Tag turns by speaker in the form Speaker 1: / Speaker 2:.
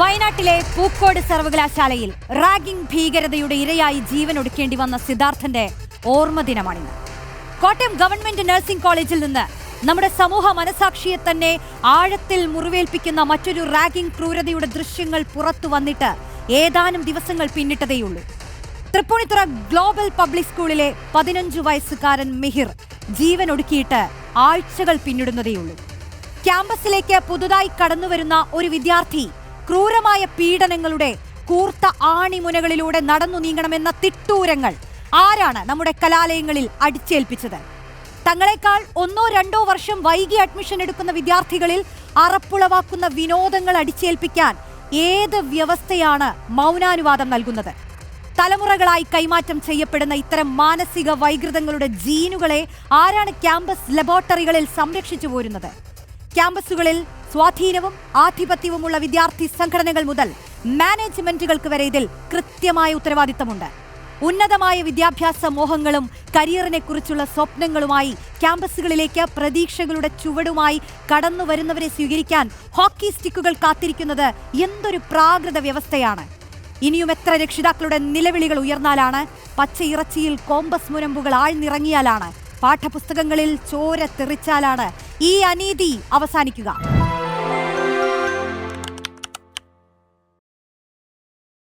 Speaker 1: വയനാട്ടിലെ പൂക്കോട് സർവകലാശാലയിൽ റാഗിംഗ് ഭീകരതയുടെ ഇരയായി ജീവനൊടുക്കേണ്ടി വന്ന സിദ്ധാർത്ഥന്റെ ഓർമ്മ ദിനമാണിന്ന്. കോട്ടയം ഗവൺമെന്റ് നഴ്സിംഗ് കോളേജിൽ നിന്ന് നമ്മുടെ സമൂഹ മനസാക്ഷിയെ തന്നെ ആഴത്തിൽ മുറിവേൽപ്പിക്കുന്ന മറ്റൊരു റാഗിംഗ് ക്രൂരതയുടെ ദൃശ്യങ്ങൾ പുറത്തു വന്നിട്ട് ഏതാനും ദിവസങ്ങൾ പിന്നിട്ടതേയുള്ളൂ. തൃപ്പൂണിത്തുറ ഗ്ലോബൽ പബ്ലിക് സ്കൂളിലെ 15 വയസ്സുകാരൻ മിഹിർ ജീവനൊടുക്കിയിട്ട് ആഴ്ചകൾ പിന്നിടുന്നതേയുള്ളൂ. ക്യാമ്പസിലേക്ക് പുതുതായി കടന്നുവരുന്ന ഒരു വിദ്യാർത്ഥി ക്രൂരമായ പീഡനങ്ങളുടെ കൂർത്ത ആണിമുനകളിലൂടെ നടന്നു നീങ്ങണമെന്ന തിട്ടൂരങ്ങൾ ആരാണ് നമ്മുടെ കലാലയങ്ങളിൽ അടിച്ചേൽപ്പിച്ചത്? തങ്ങളെക്കാൾ 1-2 വർഷം വൈകി അഡ്മിഷൻ എടുക്കുന്ന വിദ്യാർത്ഥികളിൽ അറപ്പുളവാക്കുന്ന വിനോദങ്ങൾ അടിച്ചേൽപ്പിക്കാൻ ഏത് വ്യവസ്ഥയാണ് മൗനാനുവാദം നൽകുന്നത്? തലമുറകളായി കൈമാറ്റം ചെയ്യപ്പെടുന്ന ഇത്തരം മാനസിക വൈകൃതങ്ങളുടെ ജീനുകളെ ആരാണ് ക്യാമ്പസ് ലബോറട്ടറികളിൽ സംരക്ഷിച്ചു പോരുന്നത്? ക്യാമ്പസുകളിൽ സ്വാധീനവും ആധിപത്യവുമുള്ള വിദ്യാർത്ഥി സംഘടനകൾ മുതൽ മാനേജ്മെന്റുകൾക്ക് വരെ ഇതിൽ കൃത്യമായ ഉത്തരവാദിത്തമുണ്ട്. ഉന്നതമായ വിദ്യാഭ്യാസ മോഹങ്ങളും കരിയറിനെ കുറിച്ചുള്ള സ്വപ്നങ്ങളുമായി ക്യാമ്പസുകളിലേക്ക് പ്രതീക്ഷകളുടെ ചുവടുമായി കടന്നു വരുന്നവരെ സ്വീകരിക്കാൻ ഹോക്കി സ്റ്റിക്കുകൾ കാത്തിരിക്കുന്നത് എന്തൊരു പ്രാകൃത വ്യവസ്ഥയാണ്! ഇനിയും എത്ര രക്ഷിതാക്കളുടെ നിലവിളികൾ ഉയർന്നാലാണ്, പച്ചയിറച്ചിയിൽ കോമ്പസ് മുനമ്പുകൾ ആഴ്ന്നിറങ്ങിയാലാണ്, പാഠപുസ്തകങ്ങളിൽ ചോര തെറിച്ചാലാണ് ഈ അനീതി അവസാനിക്കുക?